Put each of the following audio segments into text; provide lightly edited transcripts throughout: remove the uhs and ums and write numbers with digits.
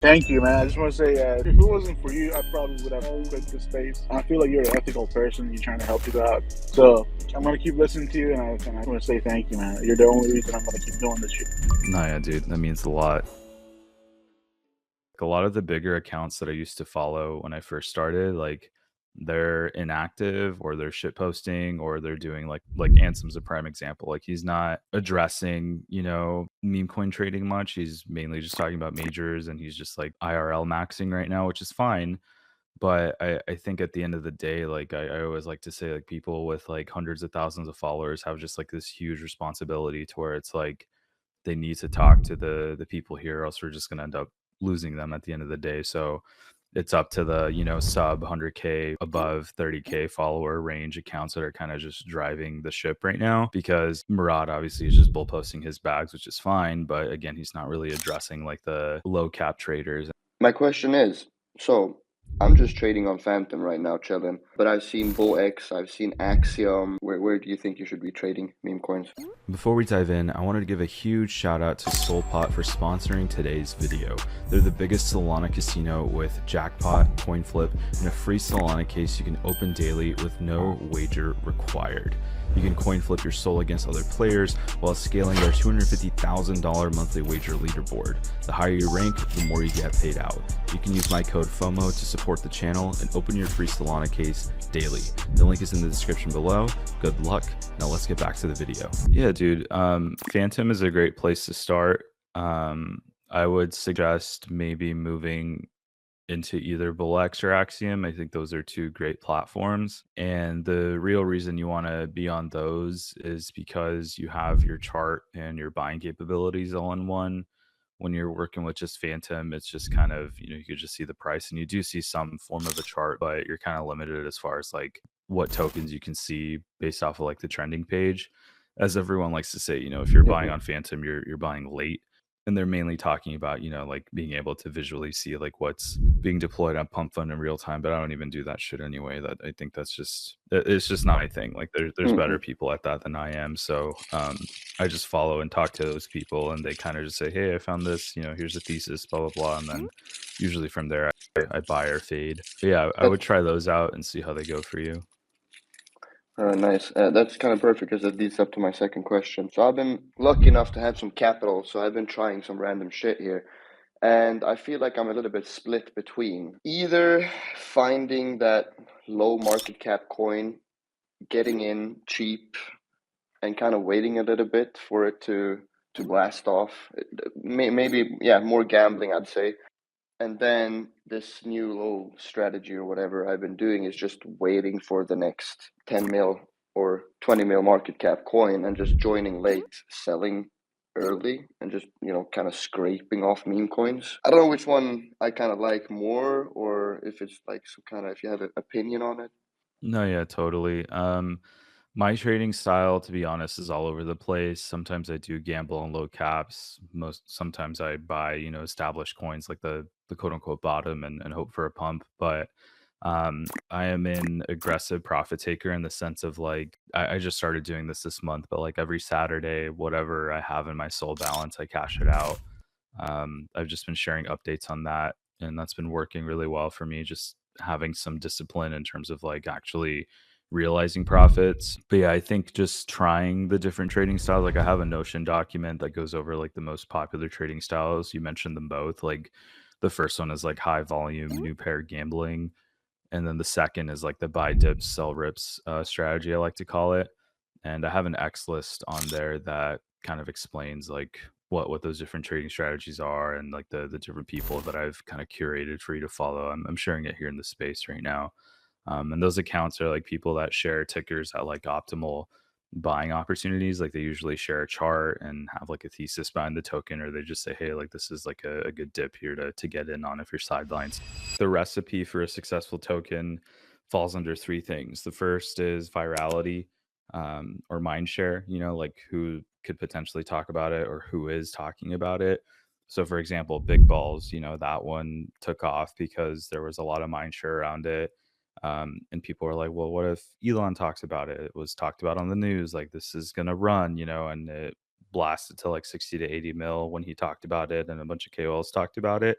Thank you, man. I just want to say, if it wasn't for you, I probably would have quit the space. I feel like you're an ethical person. You're trying to help people out. So I'm gonna keep listening to you, and I want to say thank you, man. You're the only reason I'm gonna keep doing this shit. No, yeah, dude, that means a lot. A lot of the bigger accounts that I used to follow when I first started, like they're inactive or they're shit posting or they're doing like Ansem's a prime example. Like he's not addressing, meme coin trading much. He's mainly just talking about majors and he's just like IRL maxing right now, which is fine. But I think at the end of the day, like I always like to say like people with like hundreds of thousands of followers have just like this huge responsibility to where it's like they need to talk to the people here, or else we're just gonna end up losing them at the end of the day. So it's up to the, sub 100K above 30K follower range accounts that are kind of just driving the ship right now, because Murad obviously is just bull posting his bags, which is fine, but again, he's not really addressing like the low cap traders. My question is, so I'm just trading on Phantom right now, chilling. But I've seen BullX, I've seen Axiom. Where do you think you should be trading meme coins? Before we dive in, I wanted to give a huge shout out to Solpot for sponsoring today's video. They're the biggest Solana casino with jackpot, coin flip, and a free Solana case you can open daily with no wager required. You can coin flip your soul against other players while scaling their $250,000 monthly wager leaderboard. The higher you rank, the more you get paid out. You can use my code FOMO to support the channel and open your free Solana case daily. The link is in the description below. Good luck. Now let's get back to the video. Yeah, dude. Phantom is a great place to start. I would suggest maybe moving into either BullX or Axiom. I think those are two great platforms. And the real reason you want to be on those is because you have your chart and your buying capabilities all in one. When you're working with just Phantom, it's just kind of, you could just see the price and you do see some form of a chart, but you're kind of limited as far as like what tokens you can see based off of like the trending page. As everyone likes to say, if you're buying on Phantom, you're buying late. And they're mainly talking about, like being able to visually see like what's being deployed on Pump Fund in real time. But I don't even do that shit anyway. That I think it's just not my thing. Like there's better people at that than I am. So I just follow and talk to those people, and they kind of just say, hey, I found this. Here's a thesis, blah blah blah, and then usually from there I buy or fade. But yeah, I would try those out and see how they go for you. Nice. That's kind of perfect because it leads up to my second question. So I've been lucky enough to have some capital, so I've been trying some random shit here. And I feel like I'm a little bit split between either finding that low market cap coin, getting in cheap, and kind of waiting a little bit for it to blast off. Maybe, yeah, more gambling, I'd say. And then this new little strategy or whatever I've been doing is just waiting for the next 10 mil or 20 mil market cap coin and just joining late, selling early, and just, kind of scraping off meme coins. I don't know which one I kind of like more, or if it's like some kind of, if you have an opinion on it. No, yeah, totally. My trading style, to be honest, is all over the place. Sometimes I do gamble on low caps. Sometimes I buy, established coins like the quote unquote bottom and hope for a pump. But I am an aggressive profit taker in the sense of like I just started doing this month, but like every Saturday, whatever I have in my soul balance, I cash it out. I've just been sharing updates on that, and that's been working really well for me. Just having some discipline in terms of like actually realizing profits. But yeah, I think just trying the different trading styles. Like I have a Notion document that goes over like the most popular trading styles. You mentioned them both. Like the first one is like high volume, new pair gambling. And then the second is like the buy dips, sell rips strategy, I like to call it. And I have an X list on there that kind of explains like what those different trading strategies are and like the different people that I've kind of curated for you to follow. I'm sharing it here in the space right now. And those accounts are like people that share tickers at like optimal buying opportunities. Like they usually share a chart and have like a thesis behind the token, or they just say, hey, like this is like a good dip here to get in on if you're sidelines. The recipe for a successful token falls under three things. The first is virality, or mind share, like who could potentially talk about it or who is talking about it. So for example, big balls, that one took off because there was a lot of mind share around it. And people were like, well, what if Elon talks about it? It was talked about on the news, like this is going to run, and it blasted to like 60 to 80 mil when he talked about it, and a bunch of KOLs talked about it.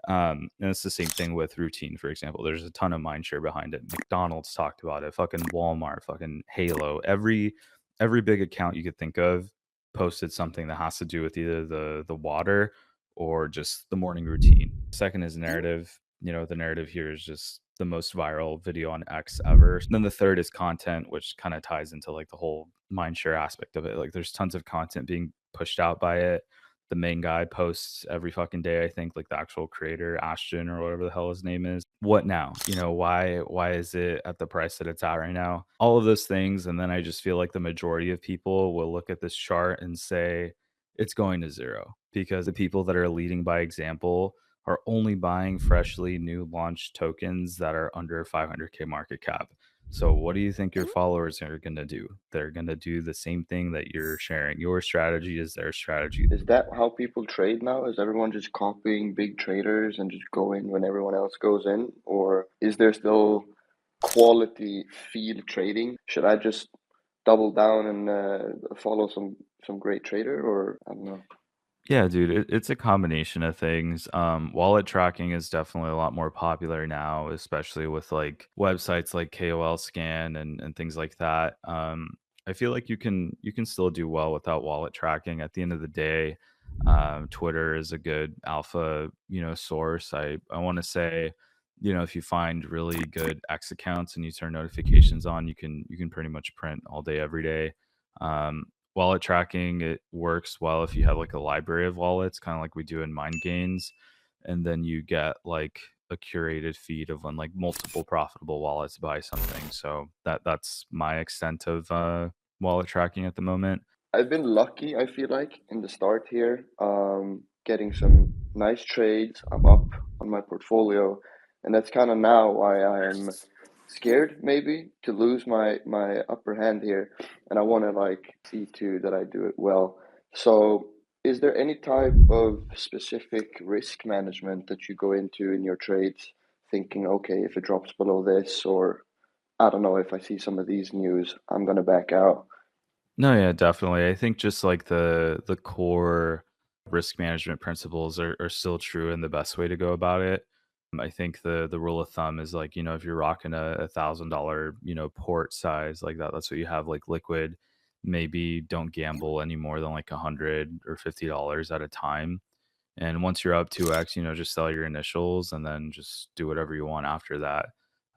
And it's the same thing with routine, for example. There's a ton of mindshare behind it. McDonald's talked about it, fucking Walmart, fucking Halo. Every big account you could think of posted something that has to do with either the water or just the morning routine. Second is narrative. The narrative here is just the most viral video on X ever. Then the third is content, which kind of ties into like the whole mindshare aspect of it. Like there's tons of content being pushed out by it. The main guy posts every fucking day, I think, like the actual creator, Ashton or whatever the hell his name is. What now? Why is it at the price that it's at right now? All of those things. And then I just feel like the majority of people will look at this chart and say it's going to zero because the people that are leading by example are only buying freshly new launched tokens that are under 500K market cap. So what do you think your followers are going to do? They're going to do the same thing that you're sharing. Your strategy is their strategy. Is that how people trade now? Is everyone just copying big traders and just going when everyone else goes in? Or is there still quality field trading? Should I just double down and follow some great trader, or I don't know? Yeah, dude, it's a combination of things. Wallet tracking is definitely a lot more popular now, especially with like websites like KOL Scan and things like that. I feel like you can still do well without wallet tracking. At the end of the day, Twitter is a good alpha, source. I want to say, if you find really good X accounts and you turn notifications on, you can pretty much print all day, every day. Um, Wallet tracking, it works well if you have like a library of wallets, kind of like we do in Mind Gains, and then you get like a curated feed of when like multiple profitable wallets buy something. So that's my extent of wallet tracking at the moment. I've been lucky, I feel like, in the start here, getting some nice trades. I'm up on my portfolio, and that's kind of now why I'm scared maybe to lose my upper hand here, and I want to like see to that I do it well. So, is there any type of specific risk management that you go into in your trades, thinking, okay, if it drops below this, or I don't know, if I see some of these news, I'm gonna back out. No, yeah, definitely. I think just like the core risk management principles are still true and the best way to go about it. I think the rule of thumb is like, if you're rocking a $1,000, port size like that, that's what you have like liquid. Maybe don't gamble any more than like $100 or $50 at a time. And once you're up 2x, just sell your initials and then just do whatever you want after that.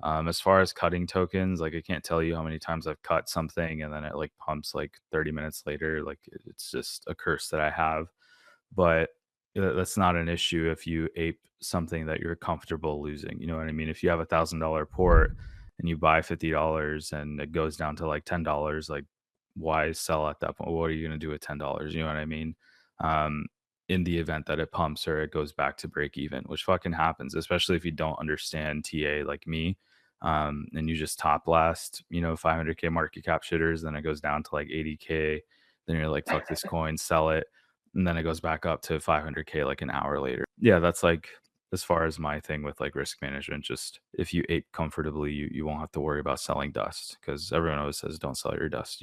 As far as cutting tokens, like I can't tell you how many times I've cut something and then it like pumps like 30 minutes later. Like it's just a curse that I have. But that's not an issue if you ape something that you're comfortable losing. You know what I mean? If you have $1,000 port and you buy $50 and it goes down to like $10, like why sell at that point? What are you going to do with $10? You know what I mean? Um, in the event that it pumps or it goes back to break even, which fucking happens, especially if you don't understand TA like me. And you just top blast, 500K market cap shitters, then it goes down to like 80K. Then you're like, fuck this coin, sell it. And then it goes back up to 500K like an hour later. Yeah, that's like as far as my thing with like risk management. Just if you ape comfortably, you won't have to worry about selling dust because everyone always says don't sell your dust,